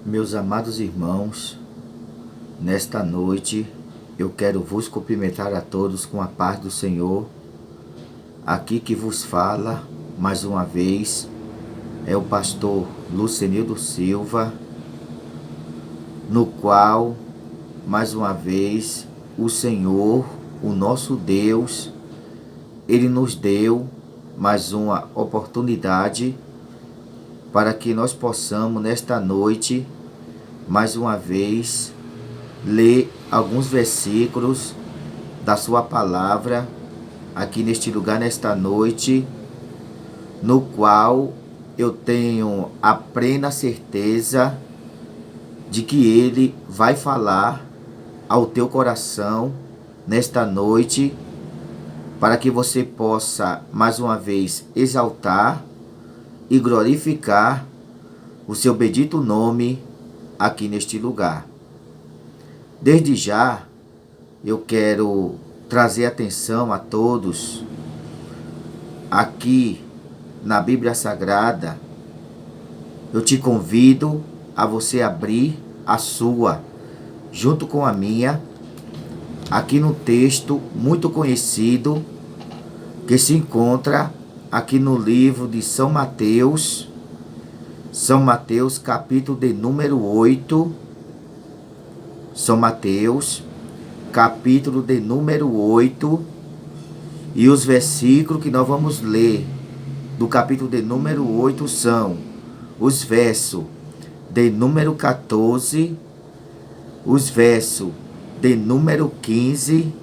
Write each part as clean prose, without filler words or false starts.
Meus amados irmãos, nesta noite eu quero vos cumprimentar a todos com a paz do Senhor. Aqui que vos fala, mais uma vez, é o pastor Lucenildo Silva, no qual, mais uma vez, o Senhor, o nosso Deus, Ele nos deu mais uma oportunidade para que nós possamos, nesta noite, mais uma vez, ler alguns versículos da sua palavra aqui neste lugar, nesta noite, no qual eu tenho a plena certeza de que Ele vai falar ao teu coração nesta noite, para que você possa, mais uma vez, exaltar e glorificar o seu bendito nome aqui neste lugar. Desde já, eu quero trazer atenção a todos aqui na Bíblia Sagrada. Eu te convido a você abrir a sua, junto com a minha, aqui no texto muito conhecido, que se encontra aqui no livro de São Mateus, capítulo de número 8, São Mateus, capítulo de número 8, e os versículos que nós vamos ler do capítulo de número 8 são os versos de número 14, os versos de número 15,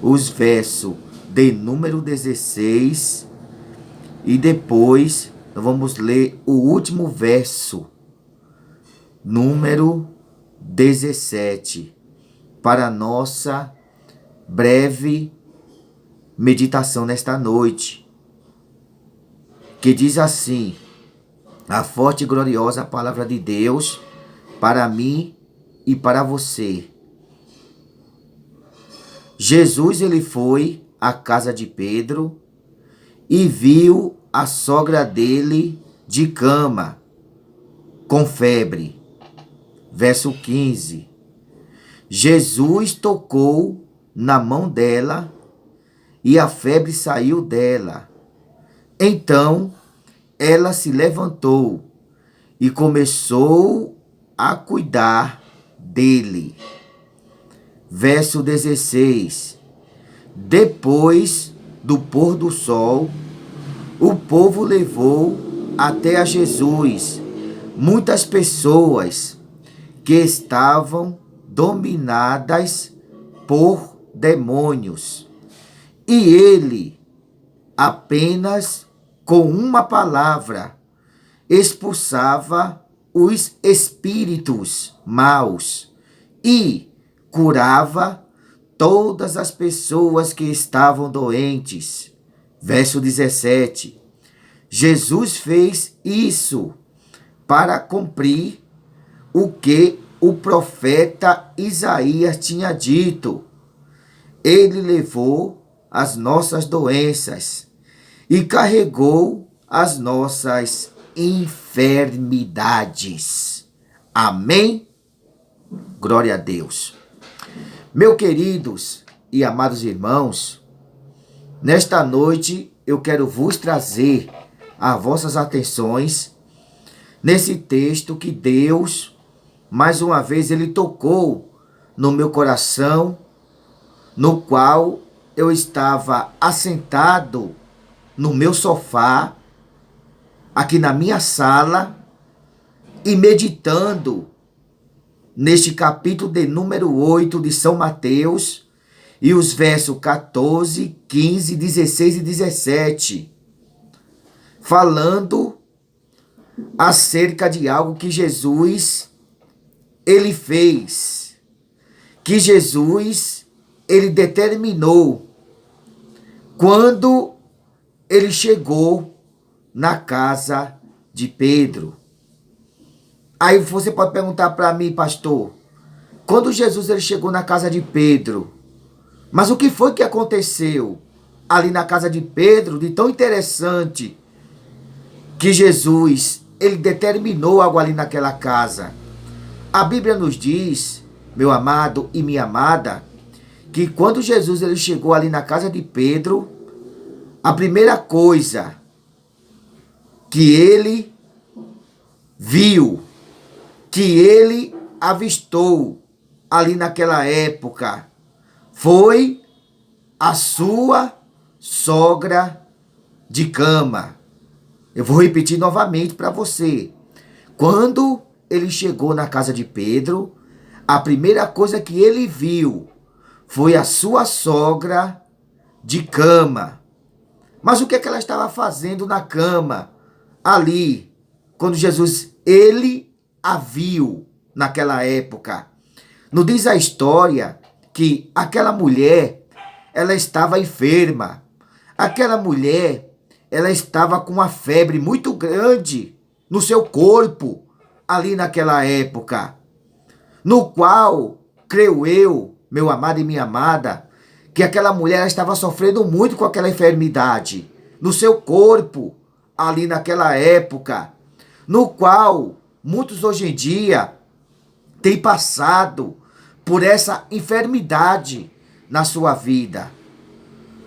os versos de número 16, e depois nós vamos ler o último verso, número 17, para a nossa breve meditação nesta noite, que diz assim: a forte e gloriosa palavra de Deus para mim e para você. Jesus, ele foi à casa de Pedro e viu a sogra dele de cama, com febre. Verso 15. Jesus tocou na mão dela e a febre saiu dela. Então ela se levantou e começou a cuidar dele. Verso 16. Depois do pôr do sol, o povo levou até a Jesus muitas pessoas que estavam dominadas por demônios. E ele, apenas com uma palavra, expulsava os espíritos maus e curava todas as pessoas que estavam doentes. Verso 17. Jesus fez isso para cumprir o que o profeta Isaías tinha dito. Ele levou as nossas doenças e carregou as nossas enfermidades. Amém? Glória a Deus. Meus queridos e amados irmãos, nesta noite eu quero vos trazer as vossas atenções nesse texto que Deus, mais uma vez, ele tocou no meu coração, no qual eu estava assentado no meu sofá, aqui na minha sala, e meditando neste capítulo de número 8 de São Mateus, e os versos 14, 15, 16 e 17, falando acerca de algo que Jesus, ele fez, que Jesus, ele determinou quando ele chegou na casa de Pedro. Aí você pode perguntar para mim, pastor, quando Jesus ele chegou na casa de Pedro, mas o que foi que aconteceu ali na casa de Pedro de tão interessante que Jesus, ele determinou algo ali naquela casa? A Bíblia nos diz, meu amado e minha amada, que quando Jesus ele chegou ali na casa de Pedro, a primeira coisa que ele viu, que ele avistou ali naquela época, foi a sua sogra de cama. Eu vou repetir novamente para você. Quando ele chegou na casa de Pedro, a primeira coisa que ele viu foi a sua sogra de cama. Mas o que é que ela estava fazendo na cama ali, quando Jesus, ele a viu naquela época? Não diz a história que aquela mulher, ela estava enferma. Aquela mulher, ela estava com uma febre muito grande no seu corpo, ali naquela época. No qual, creio eu, meu amado e minha amada, que aquela mulher estava sofrendo muito com aquela enfermidade no seu corpo, ali naquela época. No qual, muitos hoje em dia têm passado por essa enfermidade na sua vida.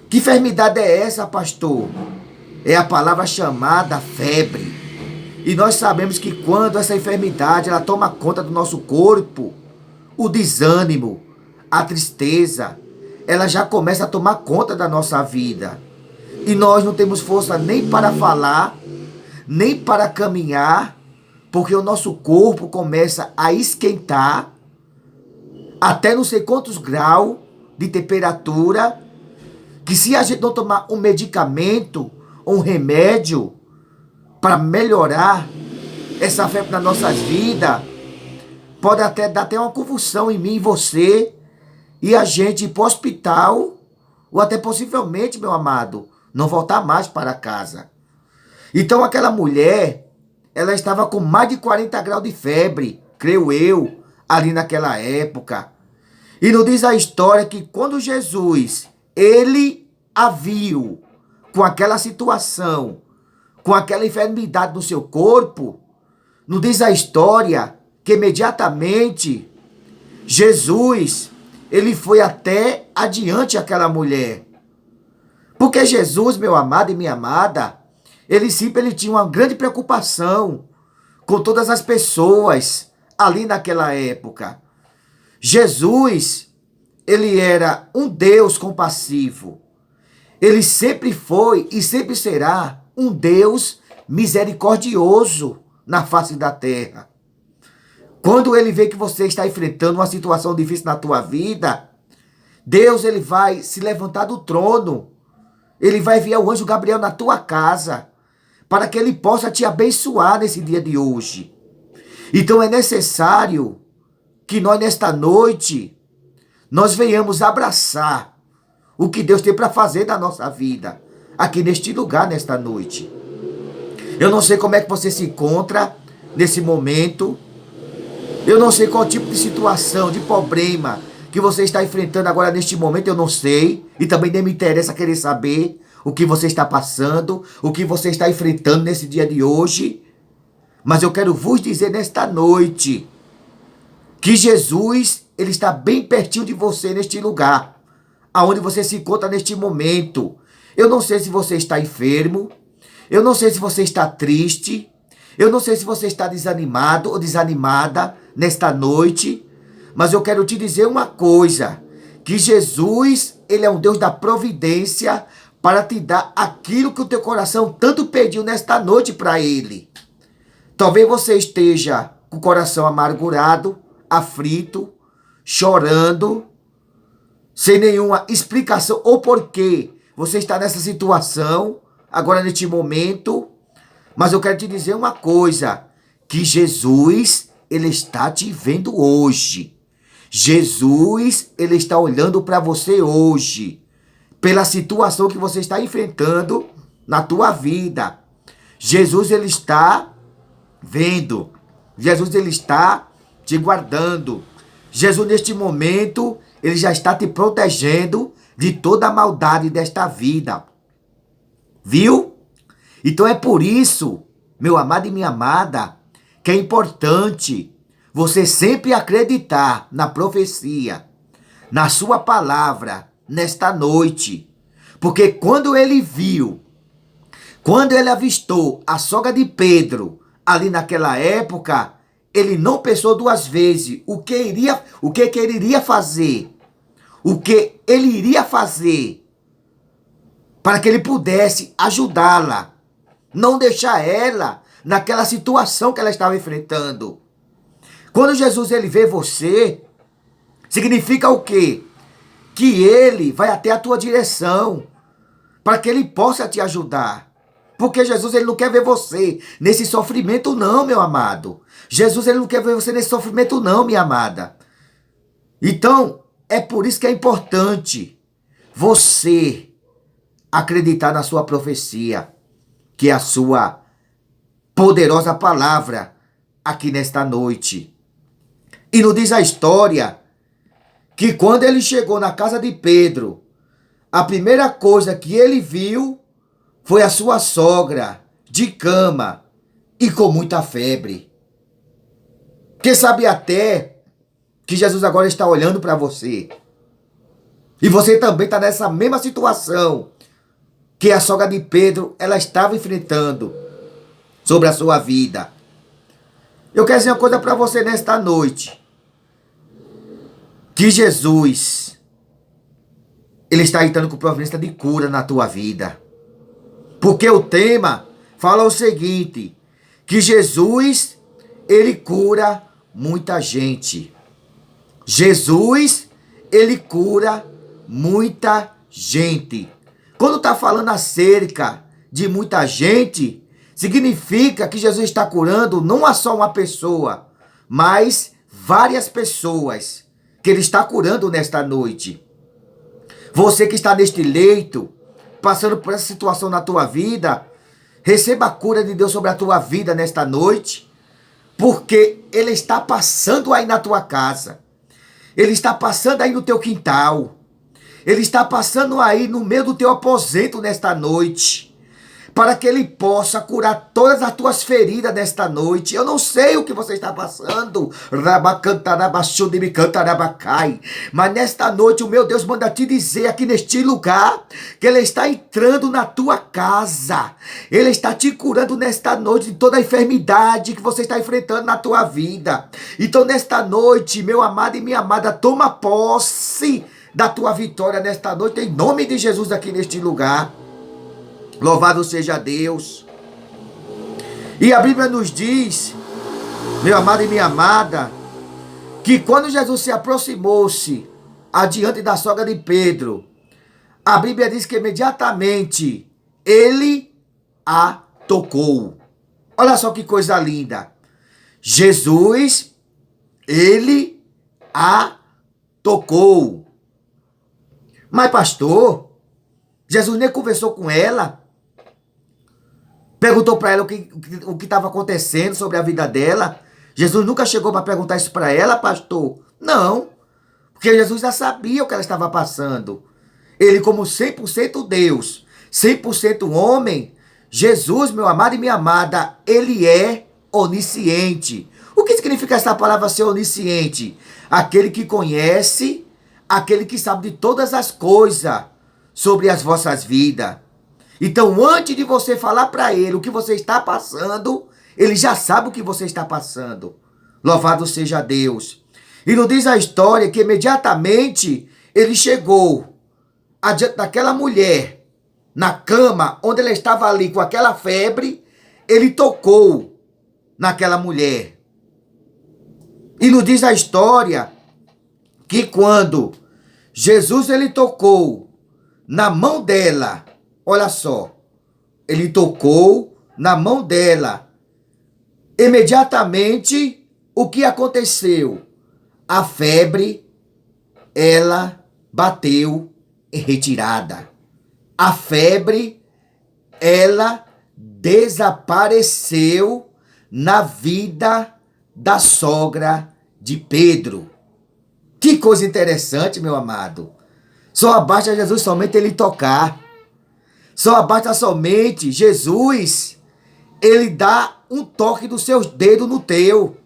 Que enfermidade é essa, pastor? É a palavra chamada febre. E nós sabemos que quando essa enfermidade ela toma conta do nosso corpo, o desânimo, a tristeza, ela já começa a tomar conta da nossa vida. E nós não temos força nem para falar, nem para caminhar, porque o nosso corpo começa a esquentar até não sei quantos graus de temperatura, que se a gente não tomar um medicamento, um remédio para melhorar essa febre nas nossas vidas, pode até dar até uma convulsão em mim e você, e a gente ir para o hospital, ou até possivelmente, meu amado, não voltar mais para casa. Então aquela mulher, ela estava com mais de 40 graus de febre, creio eu, ali naquela época. E não diz a história que quando Jesus, ele a viu com aquela situação, com aquela enfermidade no seu corpo, não diz a história que imediatamente Jesus, ele foi até adiante aquela mulher. Porque Jesus, meu amado e minha amada, ele tinha uma grande preocupação com todas as pessoas ali naquela época. Jesus, ele era um Deus compassivo. Ele sempre foi e sempre será um Deus misericordioso na face da terra. Quando ele vê que você está enfrentando uma situação difícil na tua vida, Deus ele vai se levantar do trono. Ele vai enviar o anjo Gabriel na tua casa para que ele possa te abençoar nesse dia de hoje. Então é necessário que nós nesta noite, nós venhamos abraçar o que Deus tem para fazer na nossa vida, aqui neste lugar, nesta noite. Eu não sei como é que você se encontra nesse momento. Eu não sei qual tipo de situação, de problema que você está enfrentando agora neste momento, eu não sei. E também nem me interessa querer saber o que você está passando, o que você está enfrentando nesse dia de hoje. Mas eu quero vos dizer nesta noite que Jesus, ele está bem pertinho de você neste lugar, aonde você se encontra neste momento. Eu não sei se você está enfermo, eu não sei se você está triste, eu não sei se você está desanimado ou desanimada nesta noite, mas eu quero te dizer uma coisa, que Jesus, ele é um Deus da providência para te dar aquilo que o teu coração tanto pediu nesta noite para ele. Talvez você esteja com o coração amargurado, aflito, chorando, sem nenhuma explicação ou porquê você está nessa situação, agora neste momento. Mas eu quero te dizer uma coisa, que Jesus, ele está te vendo hoje. Jesus, ele está olhando para você hoje, pela situação que você está enfrentando na tua vida. Jesus, ele está vendo. Jesus, ele está te guardando. Jesus, neste momento, ele já está te protegendo de toda a maldade desta vida. Viu? Então é por isso, meu amado e minha amada, que é importante você sempre acreditar na profecia, na sua palavra, nesta noite. Porque quando ele avistou a sogra de Pedro, ali naquela época, ele não pensou duas vezes o que ele iria fazer. O que ele iria fazer para que ele pudesse ajudá-la. Não deixar ela naquela situação que ela estava enfrentando. Quando Jesus ele vê você, significa o quê? Que ele vai até a tua direção, para que ele possa te ajudar. Porque Jesus ele não quer ver você nesse sofrimento não, meu amado. Jesus ele não quer ver você nesse sofrimento não, minha amada. Então, é por isso que é importante você acreditar na sua profecia, que é a sua poderosa palavra aqui nesta noite. E nos diz a história que quando ele chegou na casa de Pedro, a primeira coisa que ele viu foi a sua sogra de cama e com muita febre. Quem sabe até que Jesus agora está olhando para você. E você também está nessa mesma situação que a sogra de Pedro ela estava enfrentando sobre a sua vida. Eu quero dizer uma coisa para você nesta noite. Que Jesus, ele está entrando com providência de cura na tua vida. Porque o tema fala o seguinte, que Jesus, ele cura muita gente. Jesus, ele cura muita gente. Quando está falando acerca de muita gente, significa que Jesus está curando não só uma pessoa, mas várias pessoas que ele está curando nesta noite. Você que está neste leito, passando por essa situação na tua vida, receba a cura de Deus sobre a tua vida nesta noite, porque ele está passando aí na tua casa. Ele está passando aí no teu quintal. Ele está passando aí no meio do teu aposento nesta noite, para que ele possa curar todas as tuas feridas nesta noite. Eu não sei o que você está passando, mas nesta noite o meu Deus manda te dizer aqui neste lugar, que ele está entrando na tua casa. Ele está te curando nesta noite de toda a enfermidade que você está enfrentando na tua vida. Então nesta noite, meu amado e minha amada, toma posse da tua vitória nesta noite, em nome de Jesus aqui neste lugar. Louvado seja Deus. E a Bíblia nos diz, meu amado e minha amada, que quando Jesus se aproximou-se adiante da sogra de Pedro, a Bíblia diz que imediatamente ele a tocou. Olha só que coisa linda. Jesus, ele a tocou. Mas pastor, Jesus nem conversou com ela. Perguntou para ela o que estava acontecendo sobre a vida dela. Jesus nunca chegou para perguntar isso para ela, pastor. Não, porque Jesus já sabia o que ela estava passando. Ele, como 100% Deus, 100% homem, Jesus, meu amado e minha amada, ele é onisciente. O que significa essa palavra ser onisciente? Aquele que conhece, aquele que sabe de todas as coisas sobre as vossas vidas. Então, antes de você falar para ele o que você está passando, ele já sabe o que você está passando. Louvado seja Deus. E nos diz a história que imediatamente ele chegou adiante daquela mulher, na cama, onde ela estava ali com aquela febre, ele tocou naquela mulher. E nos diz a história que quando Jesus ele tocou na mão dela, olha só, ele tocou na mão dela. Imediatamente, o que aconteceu? A febre, ela bateu em retirada. A febre, ela desapareceu na vida da sogra de Pedro. Que coisa interessante, meu amado. Só basta Jesus somente ele tocar. Só basta somente Jesus, ele dá um toque dos seus dedos no teu.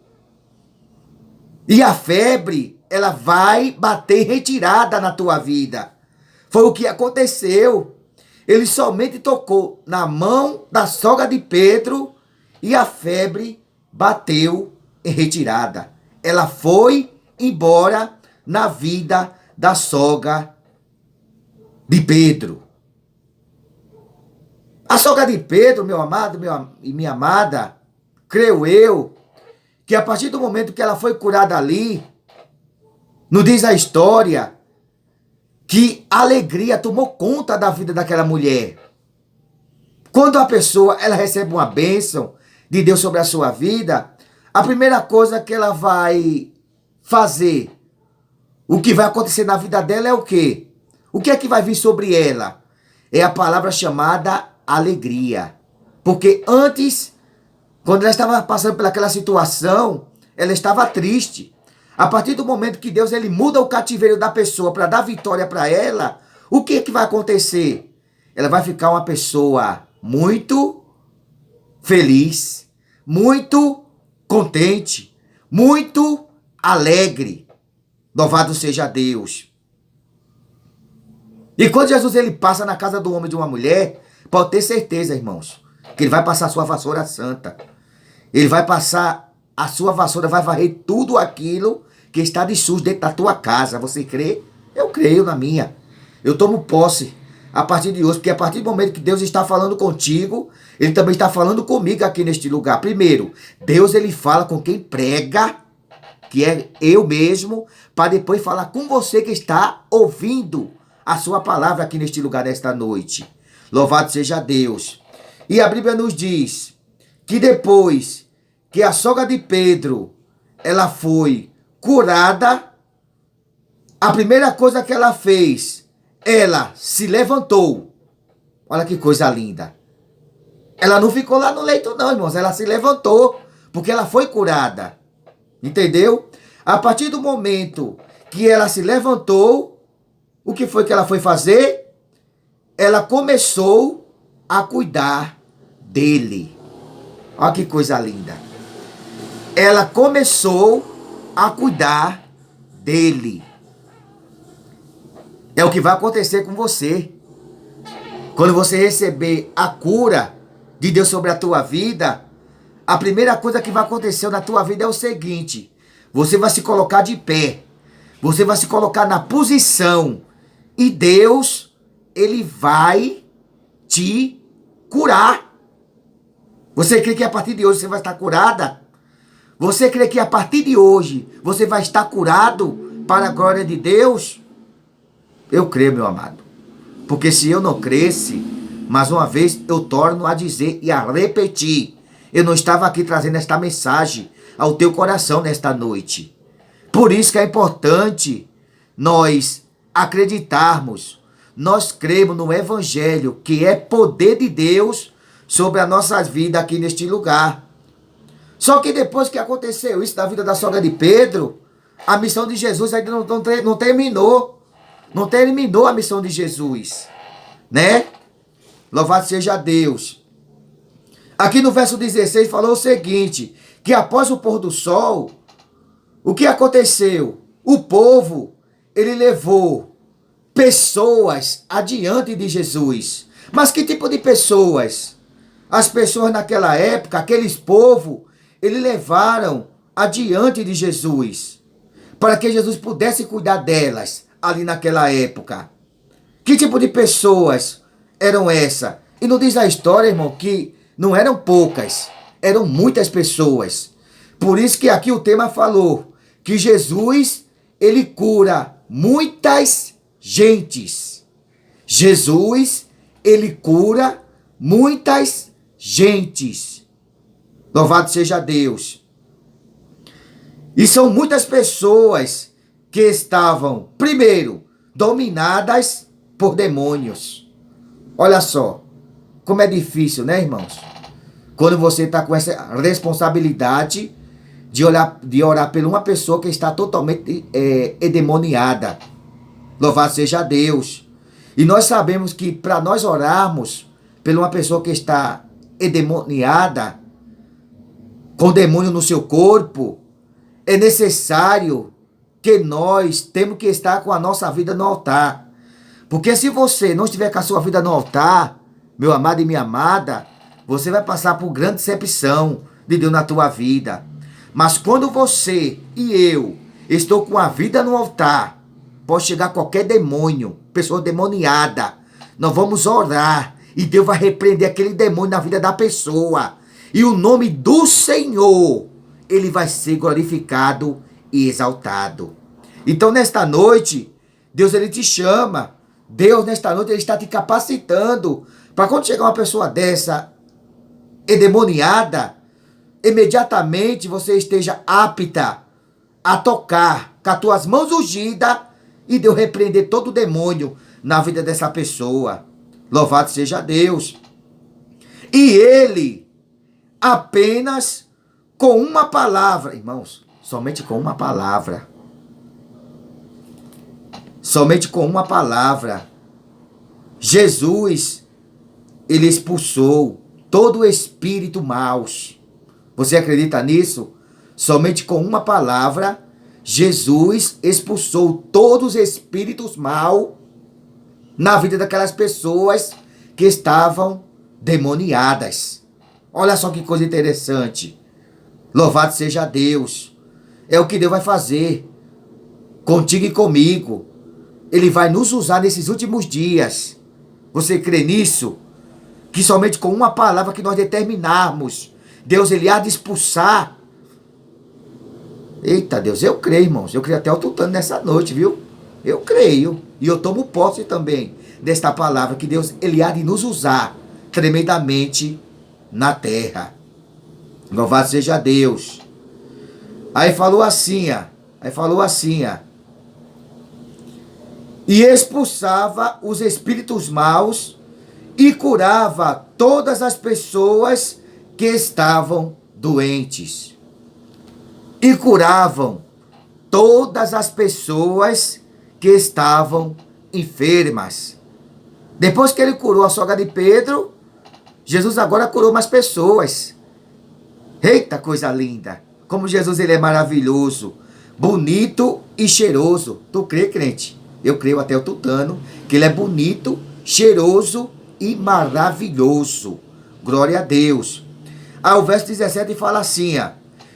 E a febre, ela vai bater em retirada na tua vida. Foi o que aconteceu. Ele somente tocou na mão da sogra de Pedro e a febre bateu em retirada. Ela foi embora na vida da sogra de Pedro. A sogra de Pedro, meu amado e minha amada, creio eu, que a partir do momento que ela foi curada ali, não diz a história que a alegria tomou conta da vida daquela mulher. Quando a pessoa ela recebe uma bênção de Deus sobre a sua vida, a primeira coisa que ela vai fazer, o que vai acontecer na vida dela é o quê? O que é que vai vir sobre ela? É a palavra chamada alegria. Porque antes, quando ela estava passando por aquela situação, ela estava triste. A partir do momento que Deus ele muda o cativeiro da pessoa para dar vitória para ela, o que é que vai acontecer? Ela vai ficar uma pessoa muito feliz, muito contente, muito alegre. Louvado seja Deus. E quando Jesus ele passa na casa do homem e de uma mulher, pode ter certeza, irmãos, que ele vai passar a sua vassoura santa. Ele vai passar, a sua vassoura vai varrer tudo aquilo que está de sujo dentro da tua casa. Você crê? Eu creio na minha. Eu tomo posse a partir de hoje, porque a partir do momento que Deus está falando contigo, Ele também está falando comigo aqui neste lugar. Primeiro, Deus ele fala com quem prega, que é eu mesmo, para depois falar com você que está ouvindo a sua palavra aqui neste lugar nesta noite. Louvado seja Deus. E a Bíblia nos diz que depois que a sogra de Pedro, ela foi curada, a primeira coisa que ela fez, ela se levantou. Olha que coisa linda. Ela não ficou lá no leito não, irmãos. Ela se levantou, porque ela foi curada. Entendeu? A partir do momento que ela se levantou, o que foi que ela foi fazer? Ela começou a cuidar dele. Olha que coisa linda. Ela começou a cuidar dele. É o que vai acontecer com você. Quando você receber a cura de Deus sobre a tua vida, a primeira coisa que vai acontecer na tua vida é o seguinte: você vai se colocar de pé. Você vai se colocar na posição. E Deus, Ele vai te curar. Você crê que a partir de hoje você vai estar curada? Você crê que a partir de hoje você vai estar curado para a glória de Deus? Eu creio, meu amado. Porque se eu não cresce, mais uma vez eu torno a dizer e a repetir. Eu não estava aqui trazendo esta mensagem ao teu coração nesta noite. Por isso que é importante nós acreditarmos, nós cremos no Evangelho, que é poder de Deus sobre as nossas vidas aqui neste lugar. Só que depois que aconteceu isso na vida da sogra de Pedro, a missão de Jesus ainda não terminou. Não terminou a missão de Jesus, né? Louvado seja Deus. Aqui no verso 16 falou o seguinte, que após o pôr do sol, o que aconteceu? O povo, ele levou pessoas adiante de Jesus. Mas que tipo de pessoas? As pessoas naquela época, aqueles povos, eles levaram adiante de Jesus, para que Jesus pudesse cuidar delas ali naquela época. Que tipo de pessoas eram essas? E não diz a história, irmão, que não eram poucas, eram muitas pessoas. Por isso que aqui o tema falou que Jesus, ele cura muitas gentes. Jesus, ele cura muitas gentes. Louvado seja Deus. E são muitas pessoas que estavam, primeiro, dominadas por demônios. Olha só, como é difícil, né, irmãos? Quando você está com essa responsabilidade de orar por uma pessoa que está totalmente endemoniada. Louvado seja Deus. E nós sabemos que para nós orarmos por uma pessoa que está endemoniada, com demônio no seu corpo, é necessário que nós temos que estar com a nossa vida no altar. Porque se você não estiver com a sua vida no altar, meu amado e minha amada, você vai passar por grande decepção de Deus na tua vida. Mas quando você e eu estou com a vida no altar, pode chegar qualquer demônio, pessoa demoniada. Nós vamos orar e Deus vai repreender aquele demônio na vida da pessoa. E o nome do Senhor, ele vai ser glorificado e exaltado. Então nesta noite, Deus ele te chama. Deus nesta noite ele está te capacitando para quando chegar uma pessoa dessa endemoniada, imediatamente você esteja apta a tocar com as tuas mãos ungidas e Deus repreender todo o demônio na vida dessa pessoa. Louvado seja Deus. E ele, apenas com uma palavra, irmãos, somente com uma palavra, somente com uma palavra, Jesus, ele expulsou todo o espírito maus. Você acredita nisso? Somente com uma palavra, Jesus expulsou todos os espíritos maus na vida daquelas pessoas que estavam demoniadas. Olha só que coisa interessante. Louvado seja Deus. É o que Deus vai fazer contigo e comigo. Ele vai nos usar nesses últimos dias. Você crê nisso? Que somente com uma palavra que nós determinarmos, Deus ele há de expulsar. Eita Deus, eu creio, irmãos. Eu creio até o tutano nessa noite, viu? Eu creio. E eu tomo posse também desta palavra que Deus ele há de nos usar tremendamente na terra. Louvado seja Deus. Aí falou assim, e expulsava os espíritos maus e curava todas as pessoas que estavam doentes. E curavam todas as pessoas que estavam enfermas. Depois que ele curou a sogra de Pedro, Jesus agora curou mais pessoas. Eita, coisa linda! Como Jesus ele é maravilhoso, bonito e cheiroso. Tu crê, crente? Eu creio até o tutano que ele é bonito, cheiroso e maravilhoso. Glória a Deus. O verso 17 fala assim,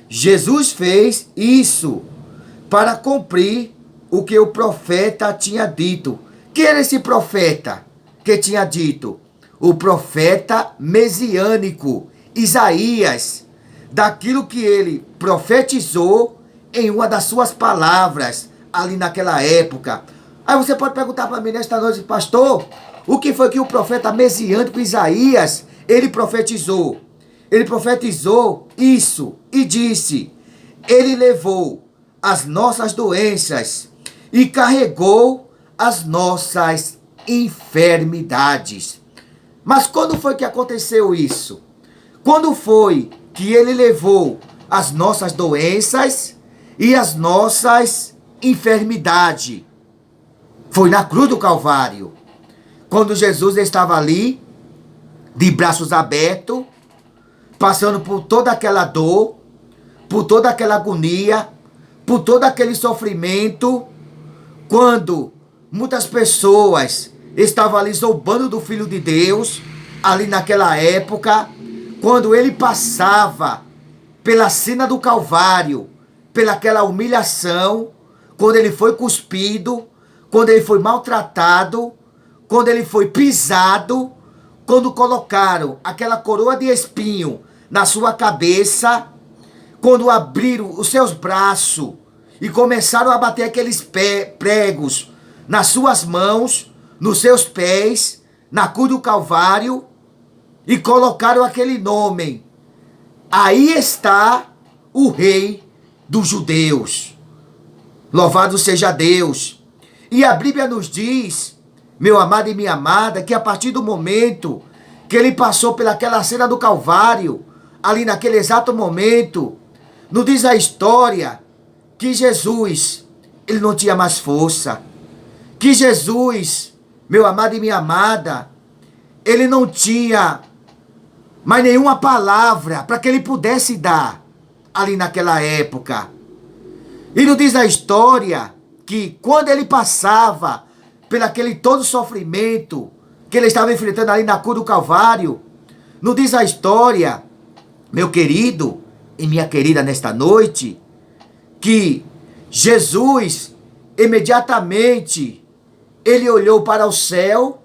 Jesus fez isso para cumprir o que o profeta tinha dito. Quem era esse profeta que tinha dito? O profeta mesiânico, Isaías, daquilo que ele profetizou em uma das suas palavras ali naquela época. Aí você pode perguntar para mim nesta noite, pastor, o que foi que o profeta mesiânico Isaías, ele profetizou? Ele profetizou isso e disse, ele levou as nossas doenças e carregou as nossas enfermidades. Mas quando foi que aconteceu isso? Quando foi que ele levou as nossas doenças e as nossas enfermidades? Foi na cruz do Calvário. Quando Jesus estava ali, de braços abertos, passando por toda aquela dor, por toda aquela agonia, por todo aquele sofrimento, quando muitas pessoas estavam ali zombando do Filho de Deus, ali naquela época, quando ele passava pela cena do Calvário, pelaquela humilhação, quando ele foi cuspido, quando ele foi maltratado, quando ele foi pisado, quando colocaram aquela coroa de espinho na sua cabeça, quando abriram os seus braços e começaram a bater aqueles pregos nas suas mãos, nos seus pés, na cruz do Calvário, e colocaram aquele nome. Aí está o Rei dos Judeus. Louvado seja Deus. E a Bíblia nos diz, meu amado e minha amada, que a partir do momento que ele passou pelaquela cena do Calvário, ali naquele exato momento, nos diz a história que Jesus, ele não tinha mais força. Que Jesus, meu amado e minha amada, ele não tinha mais nenhuma palavra para que ele pudesse dar ali naquela época. E nos diz a história que quando ele passava pelo aquele todo sofrimento que ele estava enfrentando ali na cruz do Calvário, nos diz a história, meu querido e minha querida, nesta noite, que Jesus, imediatamente, ele olhou para o céu,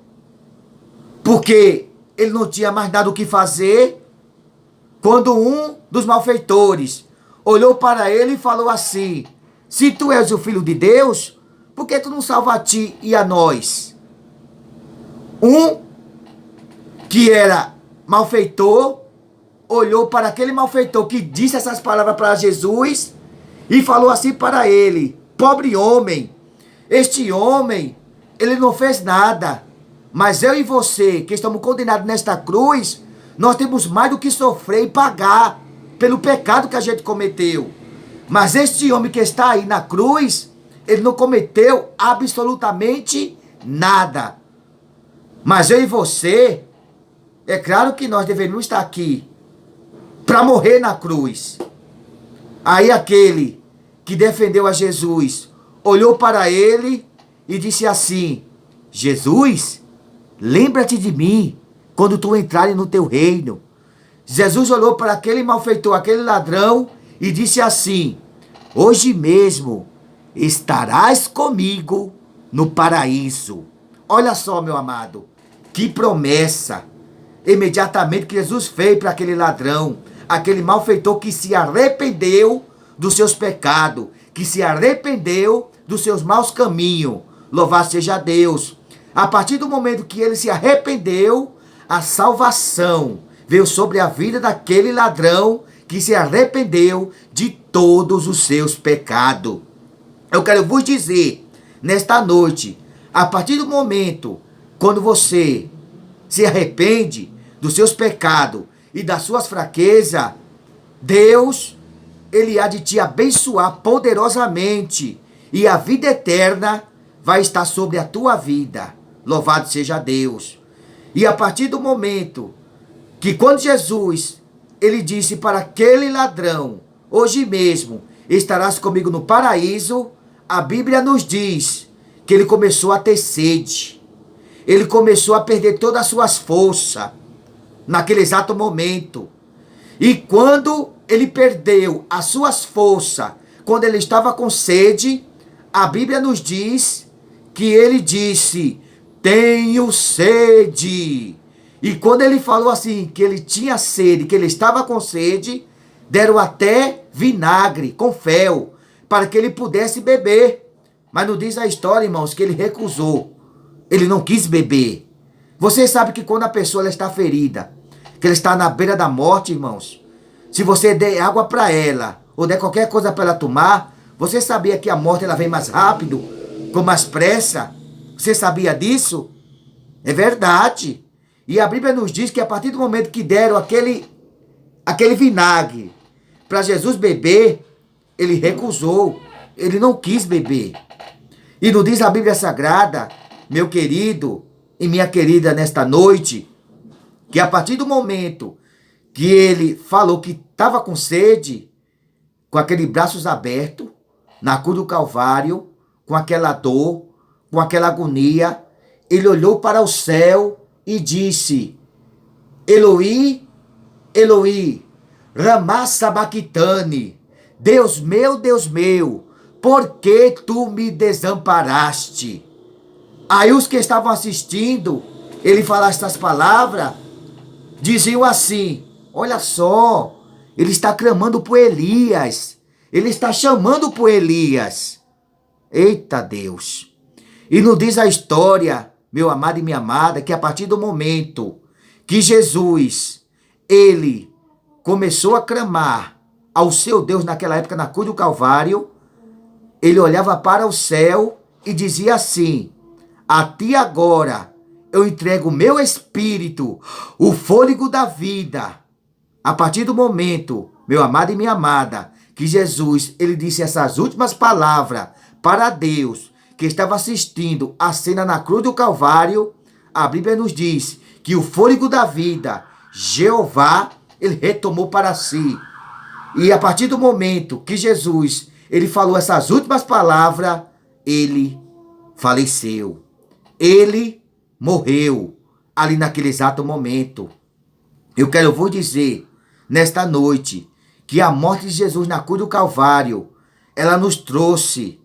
porque ele não tinha mais nada o que fazer, quando um dos malfeitores olhou para ele e falou assim: se tu és o Filho de Deus, por que tu não salva a ti e a nós? Um que era malfeitor olhou para aquele malfeitor que disse essas palavras para Jesus e falou assim para ele: pobre homem, este homem, ele não fez nada, mas eu e você, que estamos condenados nesta cruz, nós temos mais do que sofrer e pagar pelo pecado que a gente cometeu. Mas este homem que está aí na cruz, ele não cometeu absolutamente nada. Mas eu e você, é claro que nós deveríamos estar aqui para morrer na cruz. Aí aquele que defendeu a Jesus olhou para ele e disse assim: Jesus, lembra-te de mim quando tu entrares no teu reino. Jesus olhou para aquele malfeitor, aquele ladrão, e disse assim: hoje mesmo estarás comigo no paraíso. Olha só, meu amado, que promessa imediatamente que Jesus fez para aquele ladrão, aquele malfeitor que se arrependeu dos seus pecados, que se arrependeu dos seus maus caminhos. Louvado seja Deus. A partir do momento que ele se arrependeu, a salvação veio sobre a vida daquele ladrão que se arrependeu de todos os seus pecados. Eu quero vos dizer, nesta noite, a partir do momento quando você se arrepende dos seus pecados e das suas fraquezas, Deus, ele há de te abençoar poderosamente e a vida eterna vai estar sobre a tua vida. Louvado seja Deus. E a partir do momento que quando Jesus, ele disse para aquele ladrão: hoje mesmo estarás comigo no paraíso, a Bíblia nos diz que ele começou a ter sede. Ele começou a perder todas as suas forças naquele exato momento. E quando ele perdeu as suas forças, quando ele estava com sede, a Bíblia nos diz que ele disse: tenho sede. E quando ele falou assim, que ele tinha sede, que ele estava com sede, deram até vinagre com fel, para que ele pudesse beber. Mas não diz a história, irmãos, que ele recusou. Ele não quis beber. Você sabe que quando a pessoa ela está ferida, que ela está na beira da morte, irmãos, se você der água para ela, ou der qualquer coisa para ela tomar, você sabia que a morte ela vem mais rápido, com mais pressa? Você sabia disso? É verdade. E a Bíblia nos diz que a partir do momento que deram aquele vinagre para Jesus beber, ele recusou. Ele não quis beber. E nos diz a Bíblia Sagrada, meu querido e minha querida, nesta noite, que a partir do momento que ele falou que estava com sede, com aqueles braços abertos, na cruz do Calvário, com aquela dor, com aquela agonia, ele olhou para o céu e disse: Eloi, Eloi, lama sabachthani, Deus meu, por que tu me desamparaste? Aí os que estavam assistindo, ele falar essas palavras, diziam assim: olha só, ele está clamando por Elias, ele está chamando por Elias. Eita Deus! E nos diz a história, meu amado e minha amada, que a partir do momento que Jesus, ele começou a clamar ao seu Deus naquela época na cruz do Calvário, ele olhava para o céu e dizia assim: a ti agora eu entrego o meu espírito, o fôlego da vida. A partir do momento, meu amado e minha amada, que Jesus, ele disse essas últimas palavras para Deus, que estava assistindo a cena na cruz do Calvário, a Bíblia nos diz que o fôlego da vida, Jeová, ele retomou para si. E a partir do momento que Jesus, ele falou essas últimas palavras, ele faleceu. Ele morreu ali naquele exato momento. Eu quero vos dizer, nesta noite, que a morte de Jesus na cruz do Calvário, ela nos trouxe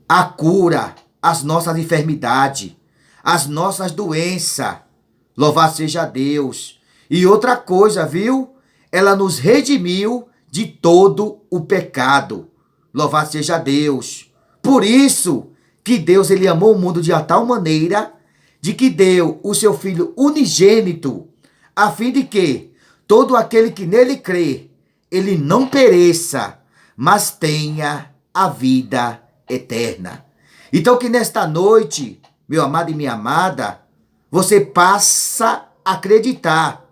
a cura, as nossas enfermidades, as nossas doenças. Louvado seja Deus. E outra coisa, viu? Ela nos redimiu de todo o pecado. Louvado seja Deus. Por isso que Deus ele amou o mundo de tal maneira de que deu o seu Filho unigênito, a fim de que todo aquele que nele crê, ele não pereça, mas tenha a vida eterna. Então que nesta noite, meu amado e minha amada, você passa a acreditar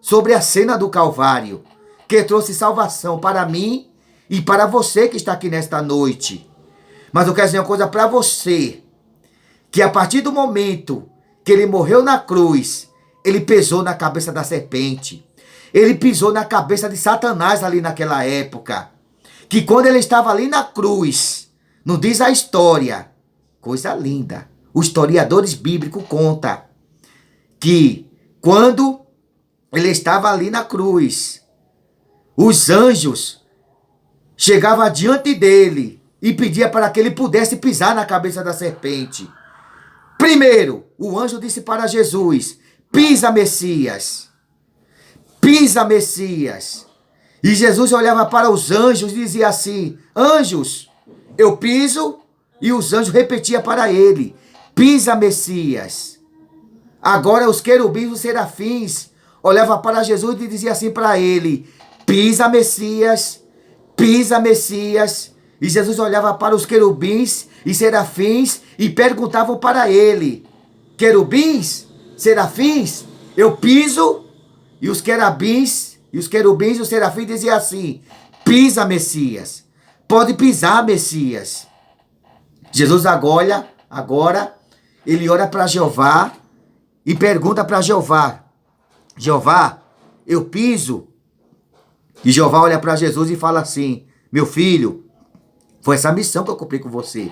sobre a cena do Calvário, que trouxe salvação para mim e para você que está aqui nesta noite. Mas eu quero dizer uma coisa para você, que a partir do momento que ele morreu na cruz, ele pesou na cabeça da serpente. Ele pisou na cabeça de Satanás ali naquela época. Que quando ele estava ali na cruz, não diz a história, coisa linda, os historiadores bíblicos contam que quando ele estava ali na cruz, os anjos chegavam diante dele e pediam para que ele pudesse pisar na cabeça da serpente. Primeiro, o anjo disse para Jesus, pisa, Messias. Pisa, Messias. E Jesus olhava para os anjos e dizia assim, anjos, eu piso. E os anjos repetiam para ele, pisa, Messias. Agora os querubins, os serafins, olhavam para Jesus e diziam assim para ele, pisa, Messias. Pisa, Messias. E Jesus olhava para os querubins e serafins e perguntavam para ele, querubins, serafins, eu piso? E os querubins e os serafins diziam assim, pisa, Messias. Pode pisar, Messias. Jesus agora ele ora para Jeová e pergunta para Jeová, Jeová, eu piso? E Jeová olha para Jesus e fala assim, meu filho, foi essa missão que eu cumpri com você.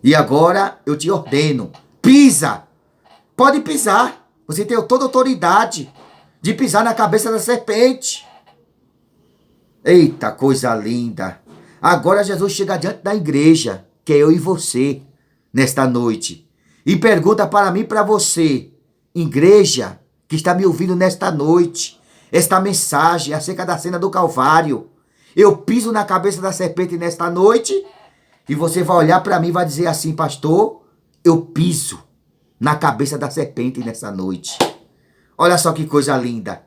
E agora eu te ordeno, pisa. Pode pisar. Você tem toda a autoridade de pisar na cabeça da serpente. Eita, coisa linda. Agora Jesus chega diante da igreja, que é eu e você, nesta noite. E pergunta para mim e para você, igreja, que está me ouvindo nesta noite, esta mensagem acerca da cena do Calvário. Eu piso na cabeça da serpente nesta noite e você vai olhar para mim e vai dizer assim, pastor, eu piso na cabeça da serpente nessa noite. Olha só que coisa linda.